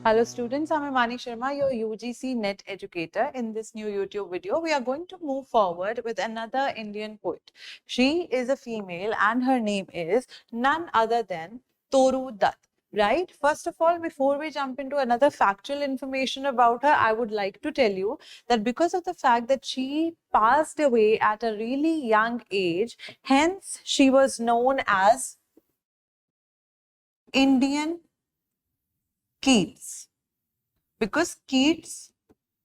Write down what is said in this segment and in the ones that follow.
Hello students, I'm Himani Sharma, your UGC NET educator. In this new YouTube video, we are going to move forward with another Indian poet. She is a female and her name is none other than Toru Dutt. Right? First of all, before we jump into another factual information about her, I would like to tell you that because of the fact that she passed away at a really young age, hence she was known as Indian Keats. Because Keats,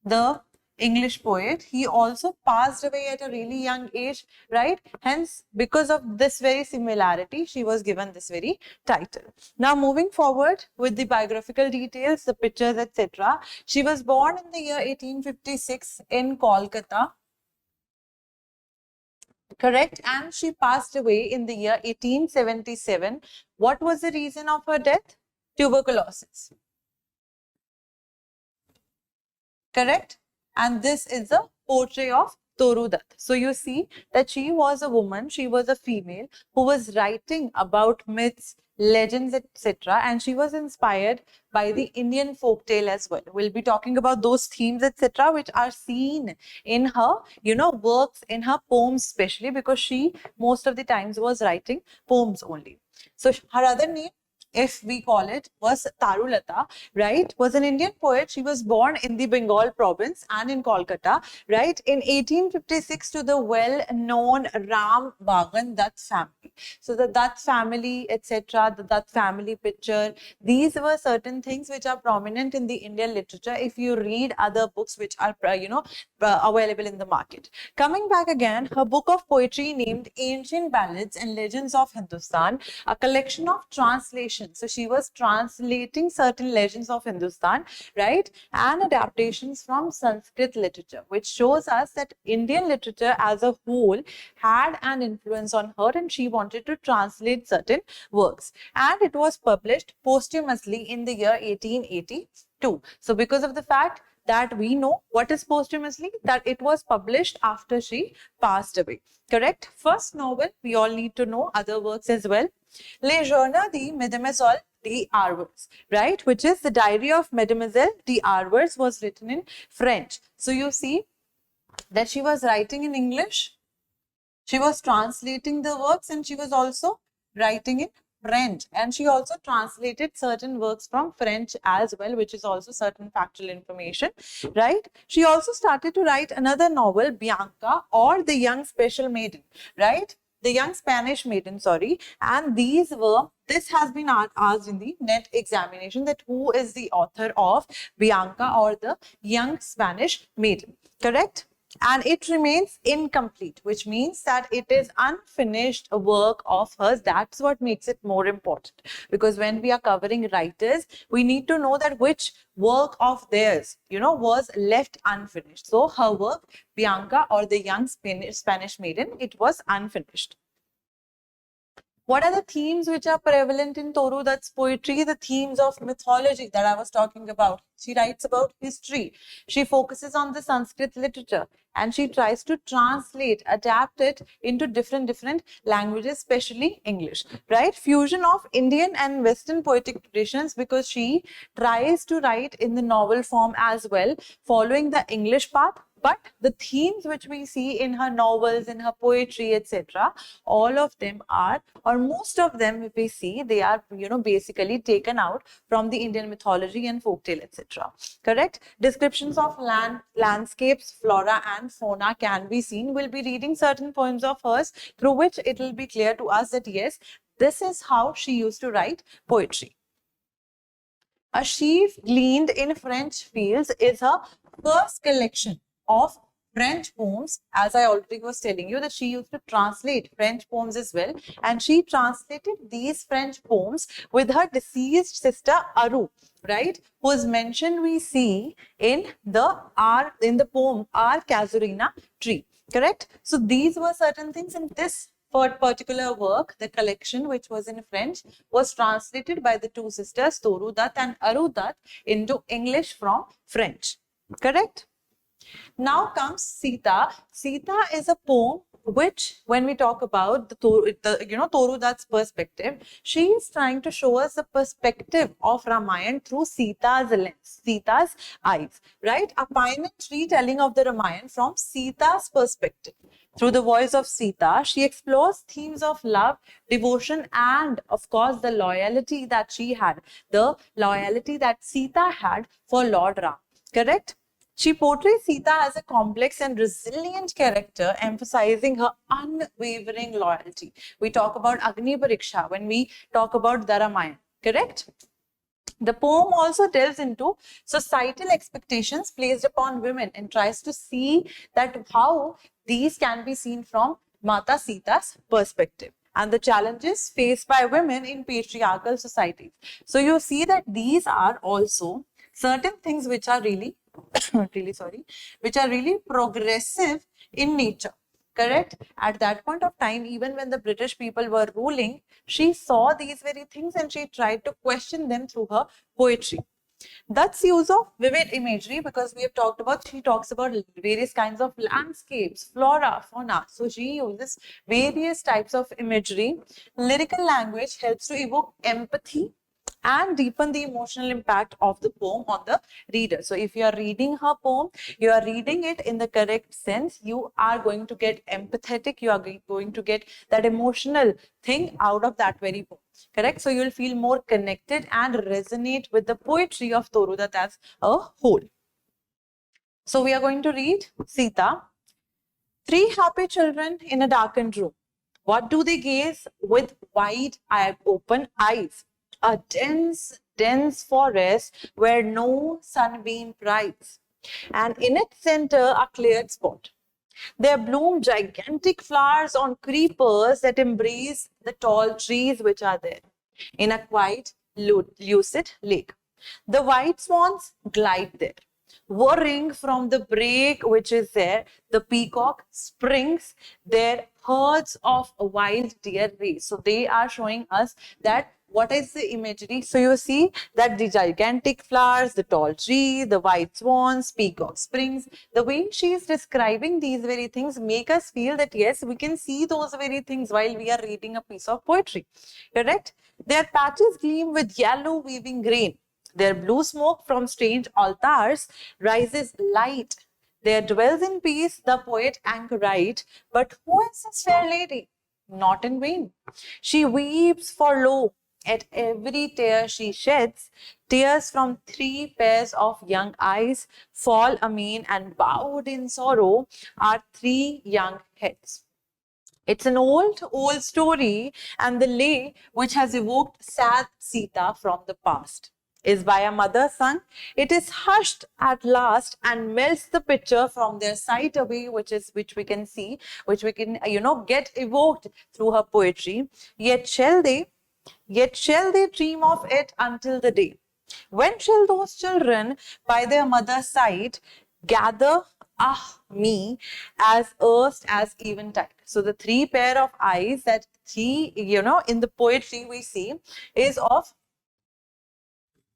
the English poet, he also passed away at a really young age, right? Hence, because of this very similarity, she was given this very title. Now, moving forward with the biographical details, the pictures, etc. She was born in the year 1856 in Kolkata, correct? And she passed away in the year 1877. What was the reason of her death? Tuberculosis. Correct? And this is a portrait of Toru Dutt. So you see that she was a woman, she was a female who was writing about myths, legends, etc. And she was inspired by the Indian folktale as well. We'll be talking about those themes, etc., which are seen in her, works, in her poems, especially because she most of the times was writing poems only. So her other name, if we call it, was Charulata, right, was an Indian poet. She was born in the Bengal province and in Kolkata, right, in 1856 to the well-known Ram Bhagan Dutt family. So the Dutt family, etc., the Dutt family picture, these were certain things which are prominent in the Indian literature if you read other books which are, available in the market. Coming back again, her book of poetry named Ancient Ballads and Legends of Hindustan, a collection of translations. So she was translating certain legends of Hindustan, right, and adaptations from Sanskrit literature, which shows us that Indian literature as a whole had an influence on her and she wanted to translate certain works. And it was published posthumously in the year 1882. So because of the fact that we know what is posthumously, that it was published after she passed away. Correct? First novel, we all need to know other works as well. Les Journaux de Mademoiselle d'Arvers, right? Which is the diary of Mademoiselle d'Arvers, was written in French. So you see that she was writing in English, she was translating the works, and she was also writing in French, and she also translated certain works from French as well, which is also certain factual information, right? She also started to write another novel, Bianca, or The Young Special Maiden, right? The Young Spanish Maiden, sorry. And this has been asked in the NET examination, that who is the author of Bianca or The Young Spanish Maiden, correct? And it remains incomplete, which means that it is unfinished work of hers. That's what makes it more important, because when we are covering writers, we need to know that which work of theirs, was left unfinished. So her work, Bianca or The Young Spanish Maiden, it was unfinished. What are the themes which are prevalent in Toru Dutt's poetry? The themes of mythology that I was talking about. She writes about history. She focuses on the Sanskrit literature and she tries to translate, adapt it into different languages, especially English, right? Fusion of Indian and Western poetic traditions, because she tries to write in the novel form as well, following the English path. But the themes which we see in her novels, in her poetry, etc., all of them are, or most of them, if we see, they are, basically taken out from the Indian mythology and folktale, etc. Correct? Descriptions of landscapes, flora and fauna can be seen. We'll be reading certain poems of hers, through which it will be clear to us that yes, this is how she used to write poetry. A Sheaf Gleaned in French Fields is her first collection of French poems. As I already was telling you, that she used to translate French poems as well, and she translated these French poems with her deceased sister Aru, right, whose mention we see in the poem Our Casuarina Tree, correct? So these were certain things, and this particular work, the collection which was in French, was translated by the two sisters Toru Dutt and Aru Dutt into English from French, correct? Now comes Sita. Sita is a poem which when we talk about Toru Dutt's perspective, she is trying to show us the perspective of Ramayana through Sita's lens, Sita's eyes, right? A poignant retelling of the Ramayana from Sita's perspective. Through the voice of Sita, she explores themes of love, devotion, and of course the loyalty that she had, the loyalty that Sita had for Lord Ram, correct? She portrays Sita as a complex and resilient character, emphasizing her unwavering loyalty. We talk about Agni Pariksha when we talk about the Ramayana, correct? The poem also delves into societal expectations placed upon women and tries to see that how these can be seen from Mata Sita's perspective and the challenges faced by women in patriarchal societies. So you see that these are also certain things which are really which are really progressive in nature, correct? At that point of time, even when the British people were ruling, she saw these very things and she tried to question them through her poetry. That's use of vivid imagery, because we have talked about, she talks about various kinds of landscapes, flora, fauna. So she uses various types of imagery. Lyrical language helps to evoke empathy and deepen the emotional impact of the poem on the reader. So if you are reading her poem, you are reading it in the correct sense, you are going to get empathetic, you are going to get that emotional thing out of that very poem, correct? So you will feel more connected and resonate with the poetry of Toru Dutt as a whole. So we are going to read Sita. Three happy children in a darkened room. What do they gaze with wide open eyes? A dense, dense forest where no sunbeam prides, and in its center a cleared spot. There bloom gigantic flowers on creepers that embrace the tall trees which are there in a quiet, lucid lake. The white swans glide there. Whirring from the brake which is there, the peacock springs, their herds of wild deer race. So they are showing us that what is the imagery? So you see that the gigantic flowers, the tall tree, the white swans, peacock springs, the way she is describing these very things make us feel that yes, we can see those very things while we are reading a piece of poetry, correct? Their patches gleam with yellow weaving grain. Their blue smoke from strange altars rises light. There dwells in peace the poet anchorite. But who is this fair lady? Not in vain. She weeps, for lo, at every tear she sheds, tears from three pairs of young eyes fall amain, and bowed in sorrow are three young heads. It's an old story, and the lay which has evoked sad Sita from the past is by a mother son. It is hushed at last and melts the picture from their sight away, which we can see, which we can get evoked through her poetry. Yet shall they dream of it until the day. When shall those children by their mother's side gather me as erst as eventide? So the three pair of eyes that she, in the poetry we see is of,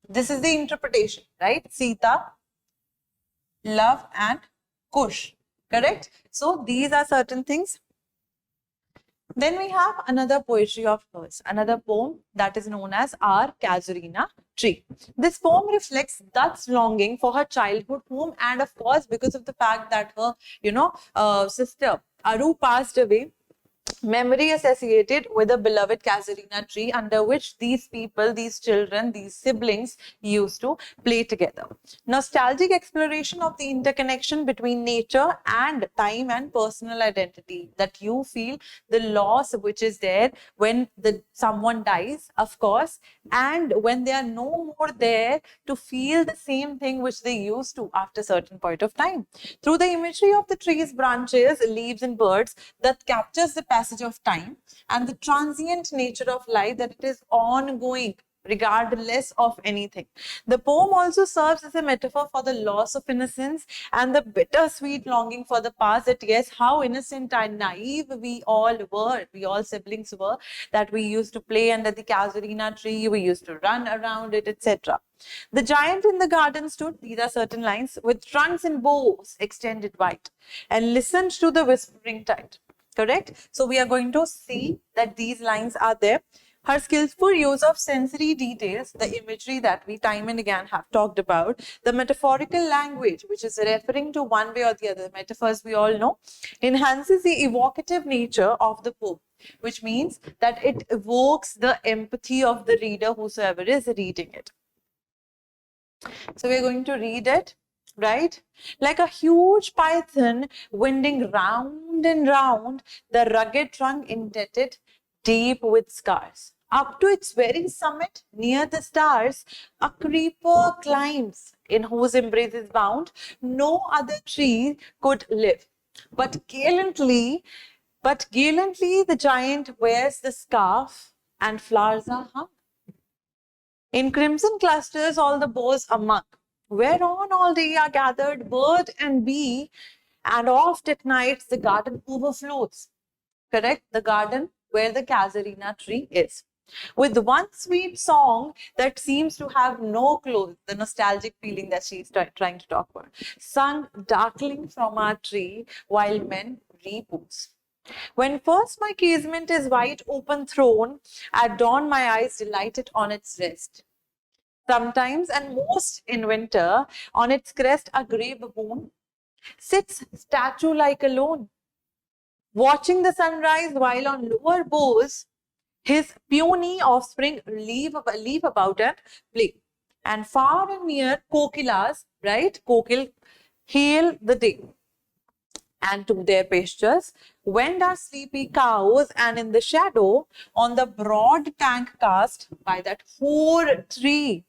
this is the interpretation, right? Sita, love and Kush, correct? So these are certain things. Then we have another poetry of hers, another poem that is known as our Casuarina Tree. This poem reflects Dutt's longing for her childhood home, and of course, because of the fact that her, sister Aru passed away, memory associated with the beloved Casuarina tree under which these people, these children, these siblings used to play together. Nostalgic exploration of the interconnection between nature and time and personal identity, that you feel the loss which is there when someone dies, of course, and when they are no more there to feel the same thing which they used to after a certain point of time. Through the imagery of the trees, branches, leaves and birds, that captures the passage of time and the transient nature of life, that it is ongoing regardless of anything. The poem also serves as a metaphor for the loss of innocence and the bittersweet longing for the past, that yes, how innocent and naive we all siblings were, that we used to play under the Casuarina tree, we used to run around it, etc. The giant in the garden stood, these are certain lines, with trunks and boughs extended wide, and listened to the whispering tide. Correct? So we are going to see that these lines are there. Her skillful use of sensory details, the imagery that we time and again have talked about, the metaphorical language, which is referring to one way or the other, metaphors we all know, enhances the evocative nature of the poem, which means that it evokes the empathy of the reader, whosoever is reading it. So we're going to read it, right? Like a huge python winding round and round, the rugged trunk indented deep with scars. Up to its very summit, near the stars, a creeper climbs, in whose embrace is bound no other tree could live. But gallantly the giant wears the scarf, and flowers are hung. In crimson clusters all the boughs among, whereon all day are gathered bird and bee, and oft at nights the garden overflows. Correct? The garden where the Casuarina tree is. With one sweet song that seems to have no close, the nostalgic feeling that she's trying to talk about, sung darkling from our tree while men repose. When first my casement is wide open thrown, at dawn my eyes delighted on its rest. Sometimes and most in winter, on its crest a grey baboon sits statue-like alone, watching the sunrise while on lower boughs his puny offspring leap about and play. And far and near kokilas, right? Kokil hail the day and to their pastures wend our sleepy cows, and in the shadow on the broad tank cast by that hoar tree,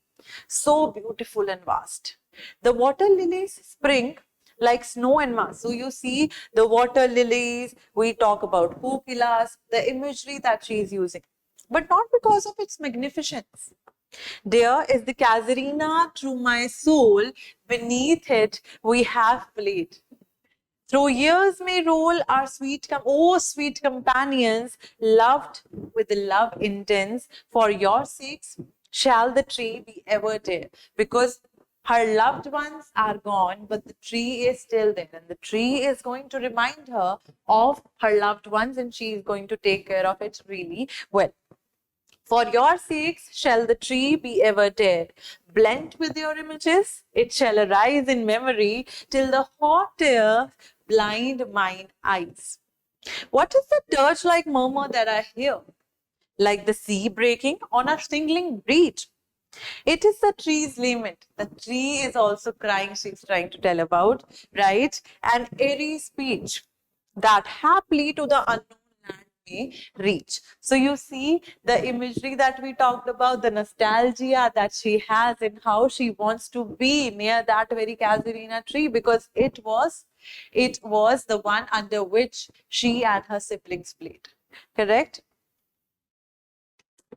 so beautiful and vast, the water lilies spring like snow and mass. So you see the water lilies, we talk about kokilas, the imagery that she is using, but not because of its magnificence. There is the Casuarina through my soul, beneath it we have played. Through years may roll our sweet companions, loved with the love intense. For your sakes shall the tree be ever dear. Because her loved ones are gone, but the tree is still there. And the tree is going to remind her of her loved ones, and she is going to take care of it really well. For your sakes shall the tree be ever dear. Blent with your images, it shall arise in memory till the hot air blind mine eyes. What is the dirge-like murmur that I hear? Like the sea breaking on a singling breach. It is the tree's lament. The tree is also crying, she's trying to tell about, right? An airy speech that haply to the unknown land may reach. So you see the imagery that we talked about, the nostalgia that she has and how she wants to be near that very Casuarina tree, because it was the one under which she and her siblings played. Correct?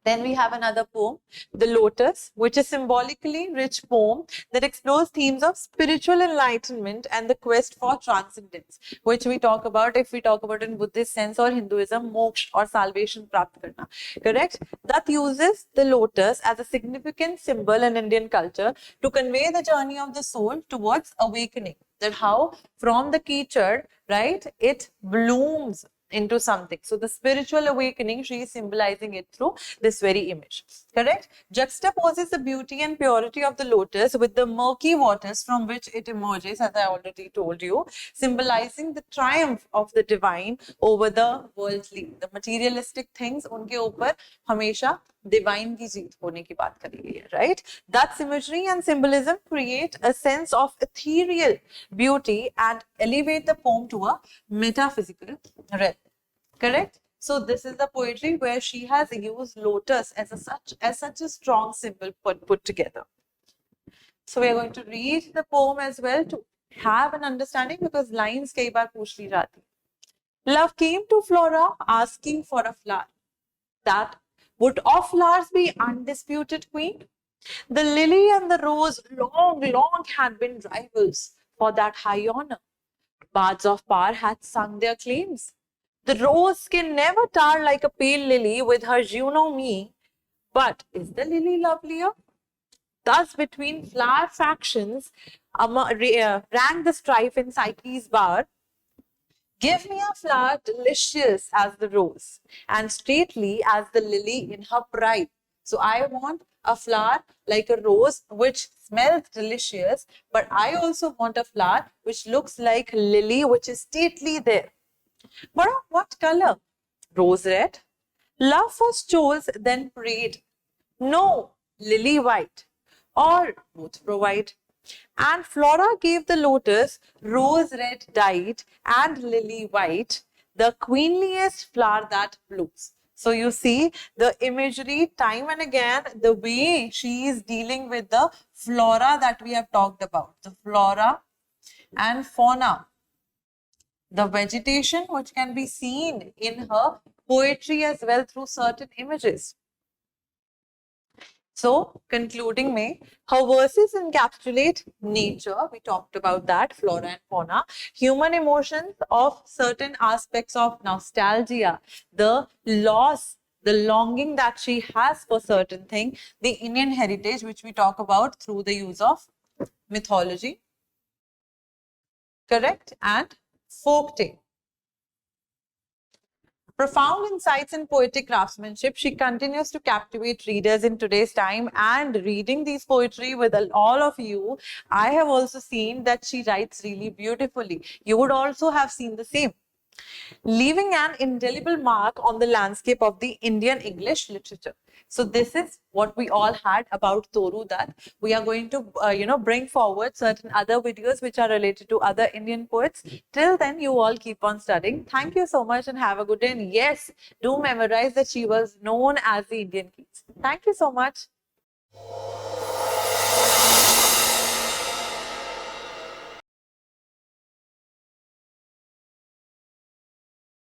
Then we have another poem, The Lotus, which is symbolically rich poem that explores themes of spiritual enlightenment and the quest for transcendence, which we talk about if we talk about in Buddhist sense or Hinduism, moksha or salvation prapt karna. Correct? That uses the lotus as a significant symbol in Indian culture to convey the journey of the soul towards awakening. That how from the keychad, right, it blooms into something. So the spiritual awakening, she is symbolizing it through this very image. Correct? Juxtaposes the beauty and purity of the lotus with the murky waters from which it emerges, as I already told you, symbolizing the triumph of the divine over the worldly. The materialistic things, unke upar hamesha divine की जीत होने की बात करी गई है, right? That imagery and symbolism create a sense of ethereal beauty and elevate the poem to a metaphysical realm. Correct? So this is the poetry where she has used lotus as such a strong symbol put together. So we are going to read the poem as well to have an understanding, because lines कई बार पूछ ली जाती. Love came to Flora asking for a flower. That would of flowers be undisputed queen? The lily and the rose long had been rivals for that high honor. Bards of power had sung their claims. The rose can never tar like a pale lily with her Juno me. But is the lily lovelier? Thus between flower factions rang the strife in Psyche's bar. Give me a flower delicious as the rose and stately as the lily in her pride. So I want a flower like a rose which smells delicious, but I also want a flower which looks like lily which is stately there. But of what color? Rose red. Love first chose, then prayed. No, lily white. Or both provide. And Flora gave the lotus rose red dyed and lily white, the queenliest flower that blooms. So you see the imagery time and again, the way she is dealing with the flora that we have talked about, the flora and fauna, the vegetation which can be seen in her poetry as well through certain images. So, concluding May, her verses encapsulate nature, we talked about that, flora and fauna, human emotions of certain aspects of nostalgia, the loss, the longing that she has for certain thing, the Indian heritage, which we talk about through the use of mythology, correct, and folktale. Profound insights in poetic craftsmanship, she continues to captivate readers in today's time, and reading these poetry with all of you, I have also seen that she writes really beautifully. You would also have seen the same, leaving an indelible mark on the landscape of the Indian English literature. So this is what we all had about Toru Dutt. We are going to, bring forward certain other videos which are related to other Indian poets. Till then, you all keep on studying. Thank you so much and have a good day. And yes, do memorize that she was known as the Indian Keats. Thank you so much.